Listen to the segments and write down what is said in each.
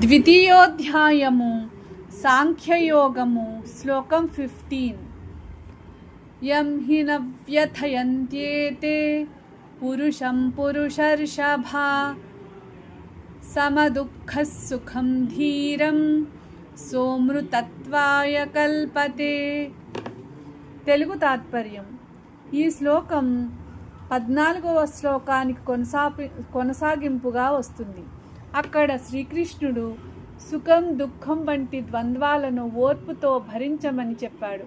ద్వితీయోధ్యాయము సాంఖ్యయోగము శ్లోకం 15. యం హి న వ్యథయంత్యేతే పురుషం పురుషర్షభా సమదుఃఖః సుఖం ధీరం సోమృతత్వాయ కల్పతే. తెలుగు తాత్పర్యం. ఈ శ్లోకం 14వ శ్లోకానికి కొనసాగింపుగా వస్తుంది. అక్కడ శ్రీకృష్ణుడు సుఖం దుఃఖం వంటి ద్వంద్వాలను ఓర్పుతో భరించమని చెప్పాడు.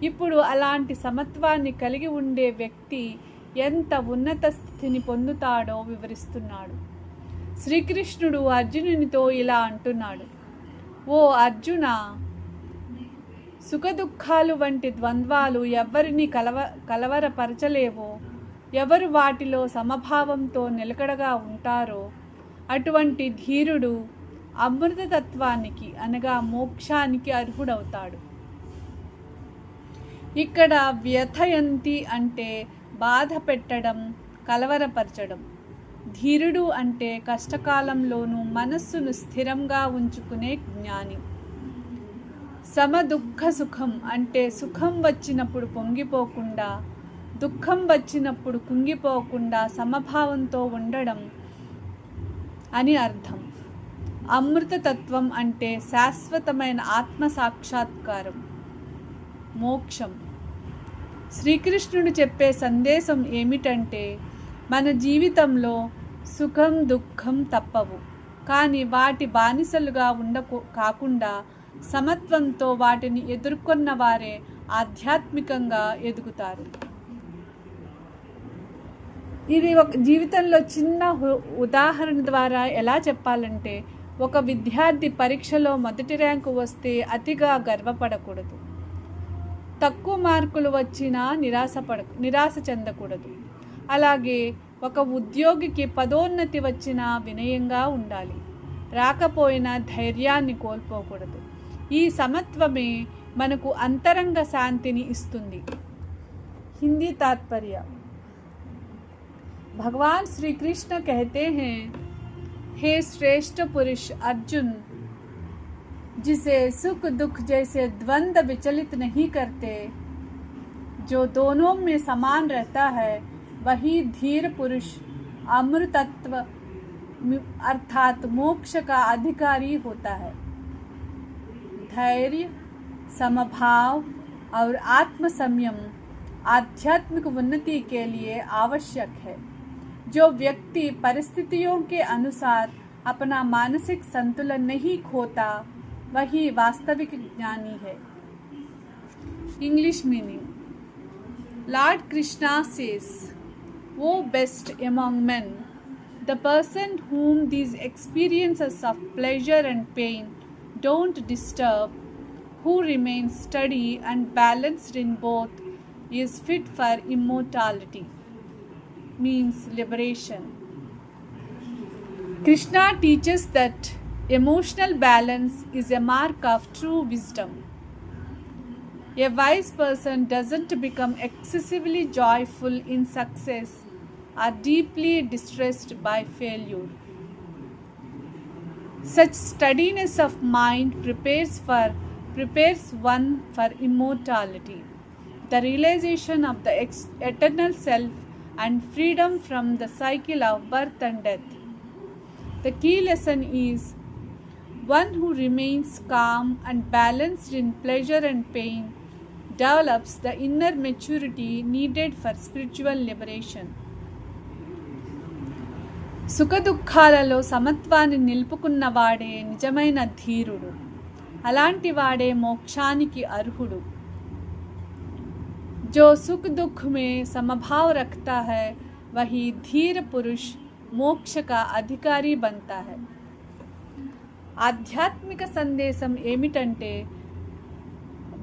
ఇప్పుడు అలాంటి సమత్వాన్ని కలిగి ఉండే వ్యక్తి ఎంత ఉన్నత స్థితిని పొందుతాడో వివరిస్తున్నాడు. శ్రీకృష్ణుడు అర్జునునితో ఇలా అంటున్నాడు: ఓ అర్జున, సుఖదుఖాలు వంటి ద్వంద్వాలు ఎవరిని కలవరపరచలేవో, ఎవరు వాటిలో సమభావంతో నిలకడగా ఉంటారో అటువంటి ధీరుడు అమృతతత్వానికి అనగా మోక్షానికి అర్హుడవుతాడు. ఇక్కడ వ్యథయంతి అంటే బాధ పెట్టడం, కలవరపరచడం. ధీరుడు అంటే కష్టకాలంలోనూ మనస్సును స్థిరంగా ఉంచుకునే జ్ఞాని. సమదుఃఖ సుఖం అంటే సుఖం వచ్చినప్పుడు పొంగిపోకుండా, దుఃఖం వచ్చినప్పుడు కుంగిపోకుండా సమభావంతో ఉండడం అని అర్థం. అమృతతత్వం అంటే శాశ్వతమైన ఆత్మ సాక్షాత్కారం, మోక్షం. శ్రీకృష్ణుడు చెప్పే సందేశం ఏమిటంటే, మన జీవితంలో సుఖం దుఃఖం తప్పవు, కానీ వాటి బానిసలుగా కాకుండా సమత్వంతో వాటిని ఎదుర్కొన్న వారే ఆధ్యాత్మికంగా ఎదుగుతారు. ఇది ఒక జీవితంలో చిన్న ఉదాహరణ ద్వారా ఎలా చెప్పాలంటే, ఒక విద్యార్థి పరీక్షలో మొదటి ర్యాంకు వస్తే అతిగా గర్వపడకూడదు. తక్కువ మార్కులు వచ్చినా నిరాశ చెందకూడదు. అలాగే ఒక ఉద్యోగికి పదోన్నతి వచ్చినా వినయంగా ఉండాలి. రాకపోయినా ధైర్యాన్ని కోల్పోకూడదు. ఈ సమత్వమే మనకు అంతరంగ శాంతిని ఇస్తుంది. హిందీ तात्पर्य. भगवान श्री कृष्ण कहते हैं, हे श्रेष्ठ पुरुष अर्जुन, जिसे सुख दुख जैसे द्वंद्व विचलित नहीं करते, जो दोनों में समान रहता है, वही धीर पुरुष अमृतत्व अर्थात मोक्ष का अधिकारी होता है. धैर्य, समभाव और आत्म संयम आध्यात्मिक उन्नति के लिए आवश्यक है. जो व्यक्ति परिस्थितियों के अनुसार अपना मानसिक संतुलन नहीं खोता, वही वास्तविक ज्ञानी है. English meaning. Lord Krishna says, "O best among men, the person whom these experiences of pleasure and pain don't disturb, who remains steady and balanced in both, is fit for immortality." Means liberation. Krishna teaches that emotional balance is a mark of true wisdom. A wise person doesn't become excessively joyful in success or deeply distressed by failure. Such steadiness of mind prepares one for immortality, the realization of the eternal self and freedom from the cycle of birth and death. The key lesson is, one who remains calm and balanced in pleasure and pain develops the inner maturity needed for spiritual liberation. సుఖదుఖాలలో సమత్వాన్ని నిలుపుకున్నవాడే నిజమైన ధీరుడు. అలాంటి వాడే మోక్షానికి అర్హుడు. जो सुख दुख में समभाव रखता है, वही धीर पुरुष मोक्ष का अधिकारी बनता है. ఆధ్యాత్మిక సందేశం ఏమిటంటే,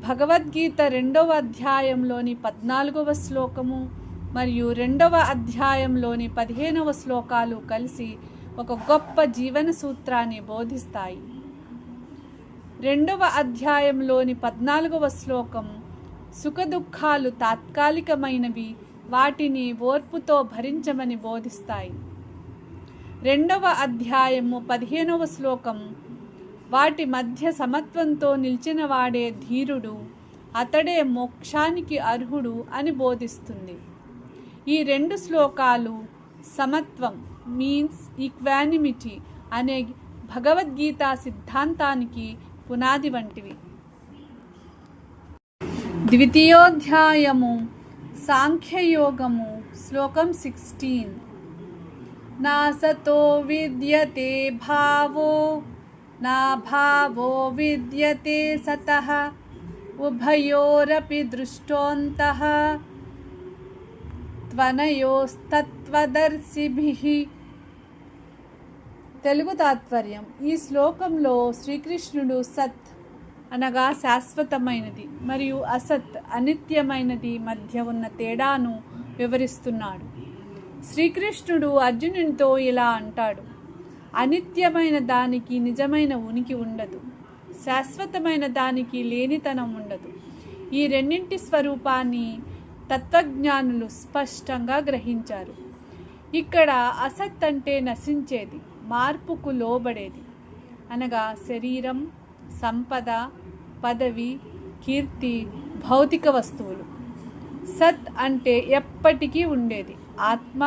భగవద్గీత 2వ అధ్యాయంలోని 14వ శ్లోకము మరియు 2వ అధ్యాయంలోని 15వ శ్లోకాలు కలిసి ఒక గొప్ప జీవన సూత్రాన్ని బోధిస్తాయి. 2వ అధ్యాయంలోని 14వ శ్లోకం సుఖదుఖాలు తాత్కాలికమైనవి, వాటిని ఓర్పుతో భరించమని బోధిస్తాయి. 2వ అధ్యాయము 15వ శ్లోకం వాటి మధ్య సమత్వంతో నిలిచిన వాడే ధీరుడు, అతడే మోక్షానికి అర్హుడు అని బోధిస్తుంది. ఈ 2 శ్లోకాలు సమత్వం మీన్స్ ఈక్వానిమిటీ అనే భగవద్గీత సిద్ధాంతానికి పునాది వంటివి. ద్వితీయోధ్యాయము సాంఖ్యయోగము శ్లోకం 16. నాసతో విద్యతే భావో నా భావో విద్యతే సతః ఉభయోరపి దృష్టోంతః త్వనయోస్తత్వదర్శిభిః. తెలుగు తాత్పర్యం. ఈ శ్లోకంలో శ్రీకృష్ణుడు సత్ అనగా శాశ్వతమైనది మరియు అసత్ అనిత్యమైనది మధ్య ఉన్న తేడాను వివరిస్తున్నాడు. శ్రీకృష్ణుడు అర్జునునితో ఇలా అంటాడు: అనిత్యమైన దానికి నిజమైన ఉనికి ఉండదు, శాశ్వతమైన దానికి లేనితనం ఉండదు. ఈ రెండింటి స్వరూపాన్ని తత్వజ్ఞానులు స్పష్టంగా గ్రహించారు. ఇక్కడ అసత్ అంటే నశించేది, మార్పుకు లోబడేది, అనగా శరీరం, సంపద, పదవి, కీర్తి, భౌతిక వస్తువులు. సత్ అంటే ఎప్పటికీ ఉండేది, ఆత్మ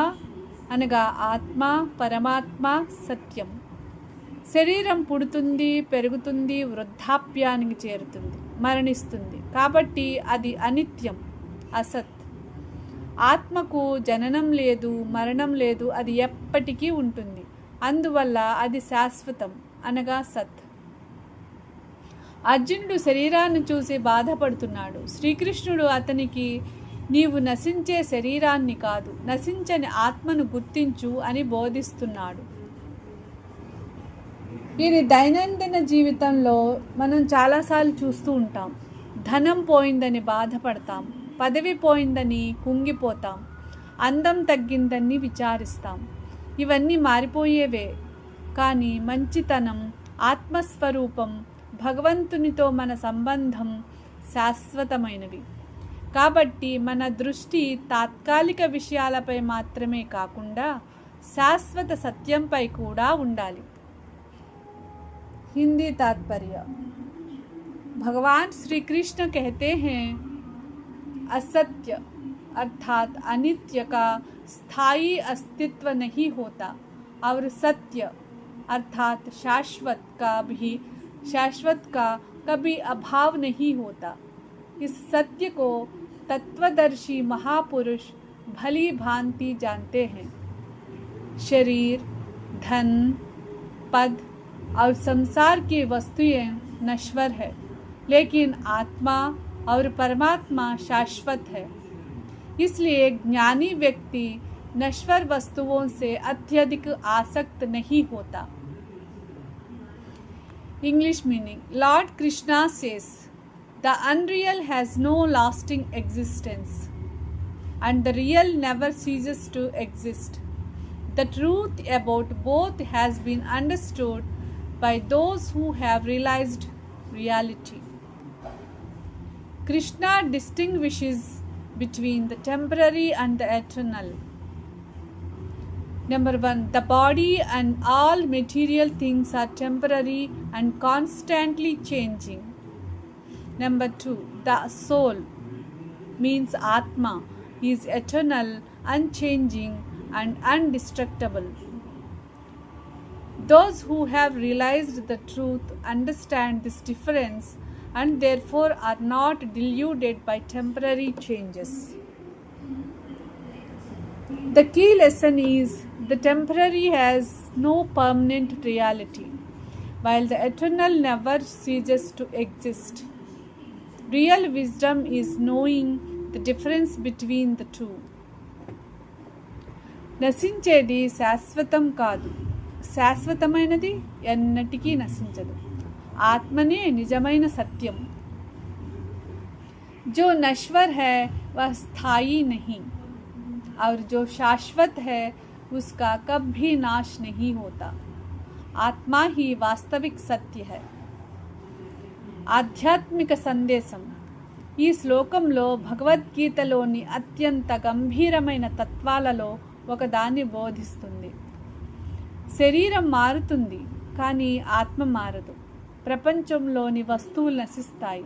అనగా ఆత్మ, పరమాత్మ, సత్యం. శరీరం పుడుతుంది, పెరుగుతుంది, వృద్ధాప్యానికి చేరుతుంది, మరణిస్తుంది. కాబట్టి అది అనిత్యం, అసత్. ఆత్మకు జననం లేదు, మరణం లేదు, అది ఎప్పటికీ ఉంటుంది. అందువల్ల అది శాశ్వతం అనగా సత్. అర్జునుడు శరీరాన్ని చూసి బాధపడుతున్నాడు. శ్రీకృష్ణుడు అతనికి నీవు నశించే శరీరాన్ని కాదు, నశించని ఆత్మను గుర్తించు అని బోధిస్తున్నాడు. ఇది దైనందిన జీవితంలో మనం చాలాసార్లు చూస్తూ ఉంటాం. ధనం పోయిందని బాధపడతాం, పదవి పోయిందని కుంగిపోతాం, అందం తగ్గిందని విచారిస్తాం. ఇవన్నీ మారిపోయేవే. కానీ మంచితనం, ఆత్మస్వరూపం, భగవంతునితో మన సంబంధం శాశ్వతమైనవి. కాబట్టి మన దృష్టి తాత్కాలిక విషయాలపై మాత్రమే కాకుండా శాశ్వత సత్యంపై కూడా ఉండాలి. हिंदी तात्पर्य. भगवान श्री कृष्ण कहते हैं असत्य अर्थात अनित्य का स्थायी अस्तित्व नहीं होता और सत्य अर्थात शाश्वत का कभी अभाव नहीं होता. इस सत्य को तत्वदर्शी महापुरुष भली भांति जानते हैं. शरीर, धन, पद और संसार की वस्तुएं नश्वर है, लेकिन आत्मा और परमात्मा शाश्वत है. इसलिए ज्ञानी व्यक्ति नश्वर वस्तुओं से अत्यधिक आसक्त नहीं होता. English meaning. Lord Krishna says, the unreal has no lasting existence and the real never ceases to exist. The truth about both has been understood by those who have realized reality. Krishna distinguishes between the temporary and the eternal. Number 1, the body and all material things are temporary and constantly changing. Number 2, the soul means Atma is eternal, unchanging and indestructible. Those who have realized the truth understand this difference and therefore are not deluded by temporary changes. The key lesson is the temporary has no permanent reality, while the eternal never ceases to exist. Real wisdom is knowing the difference between the two. నశించేది శాశ్వతం కాదు, శాశ్వతమైనది ఎన్నటికీ నశించదు. ఆత్మనే నిజమైన సత్యం. जो नश्वर है वह स्थायी नहीं और जो शाश्वत है उसका कभी नाश नहीं होता. आत्मा ही वास्तविक सत्य है. ఆధ్యాత్మిక సందేశం. ఈ శ్లోకంలో భగవద్గీతలోని అత్యంత గంభీరమైన తత్వాలలో ఒకదాన్ని బోధిస్తుంది. శరీరం మారుతుంది, కానీ ఆత్మ మారదు. ప్రపంచంలోని వస్తువులు నశిస్తాయి,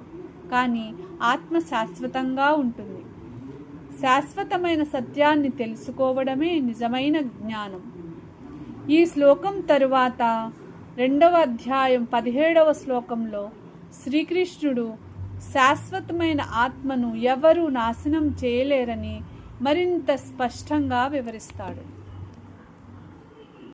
కానీ ఆత్మ శాశ్వతంగా ఉంటుంది. శాశ్వతమైన సత్యాన్ని తెలుసుకోవడమే నిజమైన జ్ఞానం. ఈ శ్లోకం తరువాత 2వ అధ్యాయం 17వ శ్లోకంలో శ్రీకృష్ణుడు శాశ్వతమైన ఆత్మను ఎవరూ నాశనం చేయలేరని మరింత స్పష్టంగా వివరిస్తాడు.